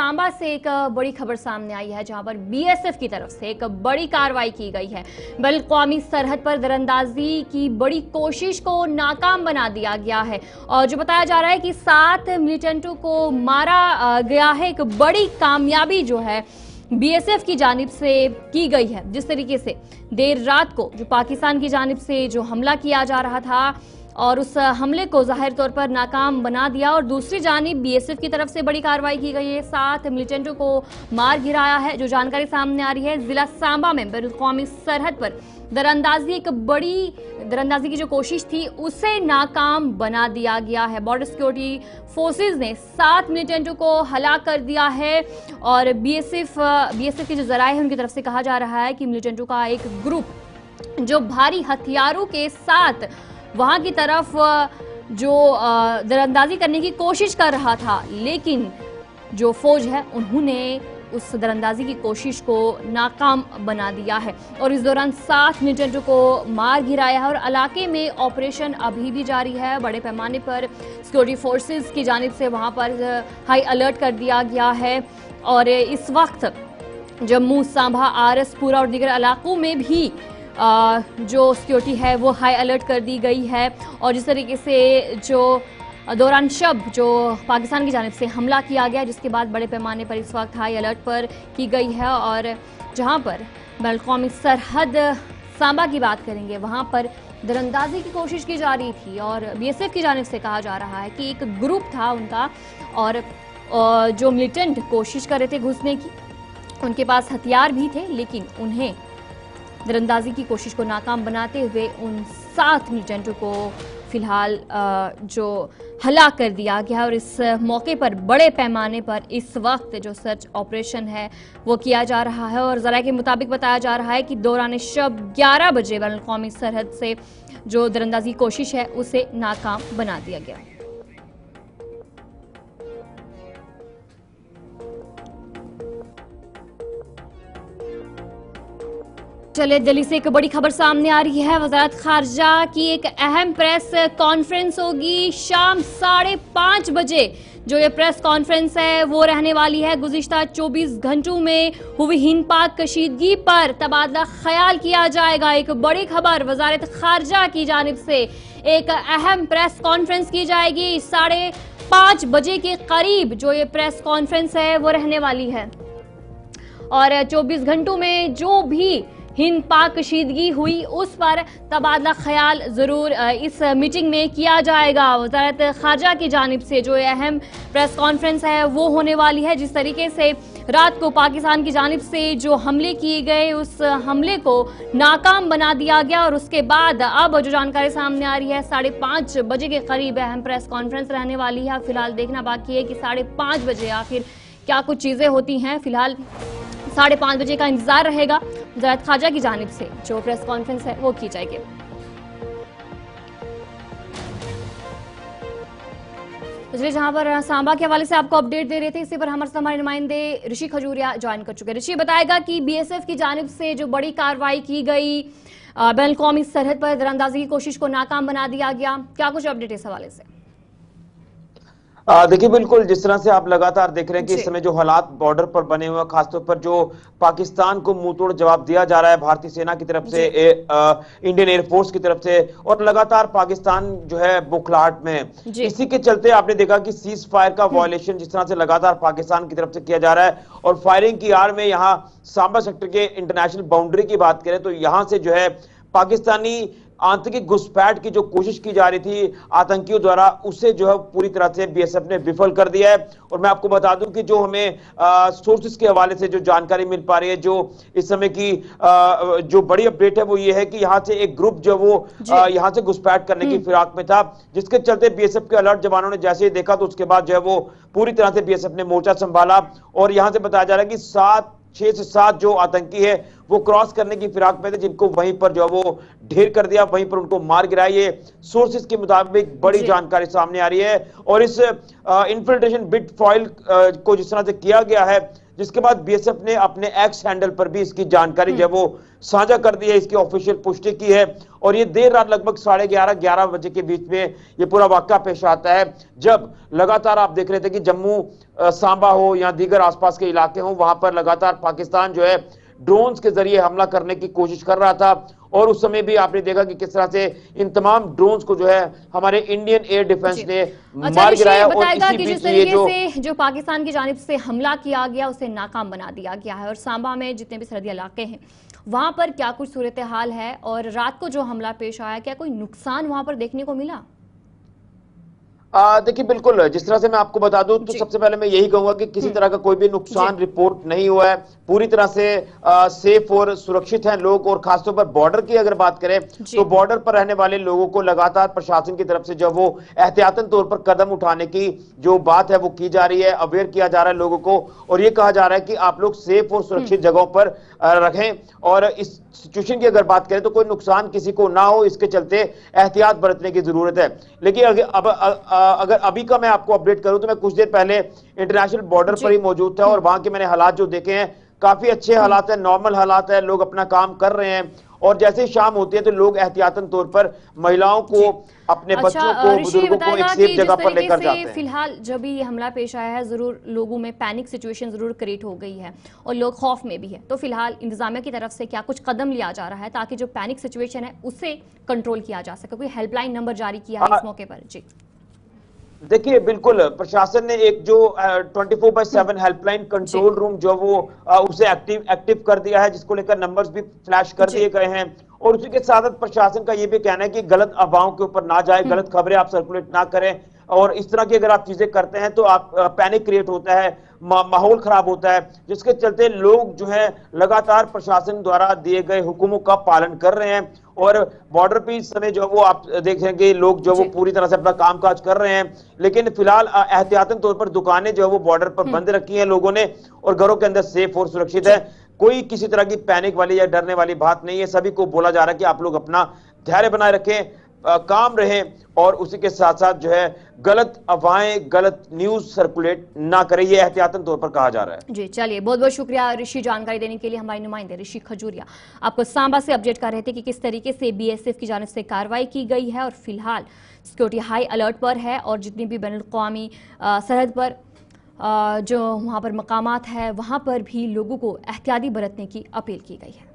सांबा से एक बड़ी खबर सामने आई है, जहां पर बीएसएफ की तरफ से एक बड़ी कार्रवाई की गई है। बैन-अवी सरहद पर दरअंदाजी की बड़ी कोशिश को नाकाम बना दिया गया है और जो बताया जा रहा है कि 7 मिलिटेंटों को मारा गया है। एक बड़ी कामयाबी जो है बीएसएफ की जानिब से की गई है। जिस तरीके से देर रात को जो पाकिस्तान की जानिब से जो हमला किया जा रहा था और उस हमले को जाहिर तौर पर नाकाम बना दिया, और दूसरी जानिब बीएसएफ की तरफ से बड़ी कार्रवाई की गई है। 7 मिलिटेंटों को मार गिराया है। जो जानकारी सामने आ रही है, जिला सांबा में बैन-अवी सरहद पर दरअंदाजी की जो कोशिश थी उसे नाकाम बना दिया गया है। बॉर्डर सिक्योरिटी फोर्सेस ने 7 मिलिटेंटों को हलाक कर दिया है और बीएसएफ के जो जराये हैं उनकी तरफ से कहा जा रहा है कि मिलिटेंटों का एक ग्रुप जो भारी हथियारों के साथ वहां की तरफ जो दरअंदाजी करने की कोशिश कर रहा था, लेकिन जो फौज है उन्होंने उस दरअंदाजी की कोशिश को नाकाम बना दिया है और इस दौरान 7 मिलिटेंटों को मार गिराया है और इलाके में ऑपरेशन अभी भी जारी है। बड़े पैमाने पर सिक्योरिटी फोर्सेस की जानिब से वहां पर हाई अलर्ट कर दिया गया है और इस वक्त जम्मू, सांबा, आरएसपुरा और दीगर इलाकों में भी जो सिक्योरिटी है वो हाई अलर्ट कर दी गई है। और जिस तरीके से जो दौरान शब जो पाकिस्तान की जानिब से हमला किया गया, जिसके बाद बड़े पैमाने पर इस वक्त हाई अलर्ट पर की गई है और जहां पर बैन-अवी सरहद सांबा की बात करेंगे, वहां पर दरअंदाजी की कोशिश की जा रही थी और बीएसएफ की जानिब से कहा जा रहा है कि एक ग्रुप था उनका और जो मिलिटेंट कोशिश कर रहे थे घुसने की, उनके पास हथियार भी थे, लेकिन उन्हें दरअंदाजी की कोशिश को नाकाम बनाते हुए उन 7 मिलिटेंटों को फिलहाल जो हलाक कर दिया गया और इस मौके पर बड़े पैमाने पर इस वक्त जो सर्च ऑपरेशन है वो किया जा रहा है और ज़राए के मुताबिक बताया जा रहा है कि दौरान शब 11 बजे बैन-अवी सरहद से जो दरअंदाजी कोशिश है उसे नाकाम बना दिया गया। चलिए, दिल्ली से एक बड़ी खबर सामने आ रही है। वज़ारत खारजा की एक अहम प्रेस कॉन्फ्रेंस होगी शाम 5:30 बजे। जो ये प्रेस कॉन्फ्रेंस है वो रहने वाली है गुज़िश्ता 24 घंटों में हुई हिंद-पाक कशीदगी पर तबादला ख्याल किया जाएगा। एक बड़ी खबर, वज़ारत खारजा की जानिब से एक अहम प्रेस कॉन्फ्रेंस की जाएगी 5:30 बजे के करीब। जो ये प्रेस कॉन्फ्रेंस है वो रहने वाली है और 24 घंटों में जो भी हिंद पाक कशीदगी हुई उस पर तबादला ख्याल जरूर इस मीटिंग में किया जाएगा। वज़ारत खारजा की जानिब से जो अहम प्रेस कॉन्फ्रेंस है वो होने वाली है। जिस तरीके से रात को पाकिस्तान की जानिब से जो हमले किए गए, उस हमले को नाकाम बना दिया गया और उसके बाद अब जो जानकारी सामने आ रही है 5:30 बजे के करीब अहम प्रेस कॉन्फ्रेंस रहने वाली है। फिलहाल देखना बाकी है कि 5:30 बजे आखिर क्या कुछ चीज़ें होती हैं। फिलहाल 5:30 बजे का इंतजार रहेगा। वज़ारत खारजा की जानिब से जो प्रेस कॉन्फ्रेंस है वो की जाएगी। इसलिए जहां पर सांबा के हवाले से आपको अपडेट दे रहे थे, इसी पर हमारे नुमाइंदे ऋषि खजूरिया ज्वाइन कर चुके हैं। ऋषि बताएगा कि बीएसएफ की जानिब से जो बड़ी कार्रवाई की गई, बैन-अवी सरहद पर दरअंदाजी की कोशिश को नाकाम बना दिया गया, क्या कुछ अपडेट इस हवाले से? देखिए, बिल्कुल जिस तरह से आप लगातार देख रहे हैं कि इस समय जो हालात बॉर्डर पर बने हुए हैं, खासतौर पर जो पाकिस्तान को मुंह तोड़ जवाब दिया जा रहा है भारतीय सेना की तरफ से, इंडियन एयरफोर्स की तरफ से, और लगातार पाकिस्तान जो है बुखलाहट में है। इसी के चलते आपने देखा कि सीज फायर का वायलेशन जिस तरह से लगातार पाकिस्तान की तरफ से किया जा रहा है और फायरिंग की आड़ में यहाँ सांबा सेक्टर के इंटरनेशनल बाउंड्री की बात करें तो यहां से जो है पाकिस्तानी आंतरिक घुसपैठ की जो कोशिश की जा रही थी आतंकियों द्वारा, उसे जो है पूरी तरह से बीएसएफ ने विफल कर दिया है। और मैं आपको बता दूं कि जो हमें सोर्सेस के हवाले से जो जानकारी मिल पा रही है, जो इस समय की जो बड़ी अपडेट है वो ये है कि यहाँ से एक ग्रुप जो वो यहाँ से घुसपैठ करने की फिराक में था, जिसके चलते बीएसएफ के अलर्ट जवानों ने जैसे ही देखा तो उसके बाद जो है वो पूरी तरह से बीएसएफ ने मोर्चा संभाला और यहाँ से बताया जा रहा है कि 6 से 7 जो आतंकी है वो क्रॉस करने की फिराक में थे, जिनको वहीं पर जो है वो ढेर कर दिया, वहीं पर उनको मार गिराया। ये सोर्सेज के मुताबिक बड़ी जानकारी सामने आ रही है। और इस इन्फिल्ट्रेशन बिट फॉइल को जिस तरह से किया गया है, जिसके बाद बीएसएफ ने अपने एक्स हैंडल पर भी इसकी जानकारी जो है वो साझा कर दी है, इसकी ऑफिशियल पुष्टि की है। और ये देर रात लगभग 11:30-11 बजे के बीच में ये पूरा वाकया पेश आता है, जब लगातार आप देख रहे थे कि जम्मू सांबा हो या दीगर आसपास के इलाके हो, वहां पर लगातार पाकिस्तान जो है ड्रोन्स के जरिए हमला करने की कोशिश कर रहा था। और उस समय भी आपने देखा कि किस तरह से इन तमाम ड्रोन्स को जो है हमारे इंडियन एयर डिफेंस ने मार गिराया। और इसी बीच ये जो पाकिस्तान की जानिब से हमला किया गया उसे नाकाम बना दिया गया है। और सांबा में जितने भी सरहदी इलाके हैं वहां पर क्या कुछ सूरत हाल है, और रात को जो हमला पेश आया क्या कोई नुकसान वहां पर देखने को मिला? देखिए, बिल्कुल जिस तरह से मैं आपको बता दूं तो सबसे पहले मैं यही कहूंगा कि किसी तरह का कोई भी नुकसान रिपोर्ट नहीं हुआ है। पूरी तरह से सेफ और सुरक्षित हैं लोग। और खासतौर पर बॉर्डर की अगर बात करें तो बॉर्डर पर रहने वाले लोगों को लगातार प्रशासन की तरफ से जो वो एहतियातन तौर पर कदम उठाने की जो बात है वो की जा रही है, अवेयर किया जा रहा है लोगों को। और ये कहा जा रहा है कि आप लोग सेफ और सुरक्षित जगहों पर रखें। और इस सिचुएशन की अगर बात करें तो कोई नुकसान किसी को ना हो, इसके चलते एहतियात बरतने की जरूरत है। लेकिन अगर अभी का मैं आपको अपडेट करूं तो मैं कुछ देर पहले इंटरनेशनल बॉर्डर पर ही मौजूद था और वहां के मैंने हालात जो देखे हैं काफी अच्छे हालात है, नॉर्मल हालात है, लोग अपना काम कर रहे हैं। और जैसे ही शाम होती है तो लोग एहतियातन तौर पर महिलाओं को, अपने बच्चों को, बुजुर्गों को एक सेफ जगह पर लेकर जाते हैं। फिलहाल जब ये हमला पेश आया है जरूर लोगों में पैनिक सिचुएशन जरूर क्रिएट हो गई है और लोग खौफ में भी है। तो फिलहाल इंतजामिया की तरफ से क्या कुछ कदम लिया जा रहा है ताकि जो पैनिक सिचुएशन है उसे कंट्रोल किया जा सके? कोई हेल्पलाइन नंबर जारी किया है इस मौके पर? जी देखिए, बिल्कुल प्रशासन ने एक जो 24/7 हेल्पलाइन कंट्रोल रूम जो वो उसे एक्टिव कर दिया है, जिसको लेकर नंबर्स भी फ्लैश कर दिए गए हैं। और उसी के साथ प्रशासन का ये भी कहना है कि गलत अफवाहों के ऊपर ना जाए, गलत खबरें आप सर्कुलेट ना करें। और इस तरह की अगर आप चीजें करते हैं तो आप पैनिक क्रिएट होता है, माहौल खराब होता है, जिसके चलते लोग जो है लगातार प्रशासन द्वारा दिए गए हुक्मों का पालन कर रहे हैं। और बॉर्डर पे इस समय जो वो आप देखेंगे लोग जो वो पूरी तरह से अपना कामकाज कर रहे हैं। लेकिन फिलहाल एहतियातन तौर पर दुकानें जो है वो बॉर्डर पर बंद रखी हैं लोगों ने, और घरों के अंदर सेफ और सुरक्षित है। कोई किसी तरह की पैनिक वाली या डरने वाली बात नहीं है। सभी को बोला जा रहा है कि आप लोग अपना धैर्य बनाए रखें, काम रहें, और उसी के साथ साथ जो है गलत अफवाहें, गलत न्यूज सर्कुलेट ना करें, ये एहतियातन तौर पर कहा जा रहा है। जी चलिए, बहुत बहुत शुक्रिया ऋषि जानकारी देने के लिए। हमारे नुमाइंदे ऋषि खजूरिया आपको सांबा से अपडेट कर रहे थे कि किस तरीके से बीएसएफ की जानिब से कार्रवाई की गई है और फिलहाल सिक्योरिटी हाई अलर्ट पर है और जितनी भी बैनुल-अक़वामी सरहद पर जो वहाँ पर मकामात है वहाँ पर भी लोगों को एहतियाती बरतने की अपील की गई है।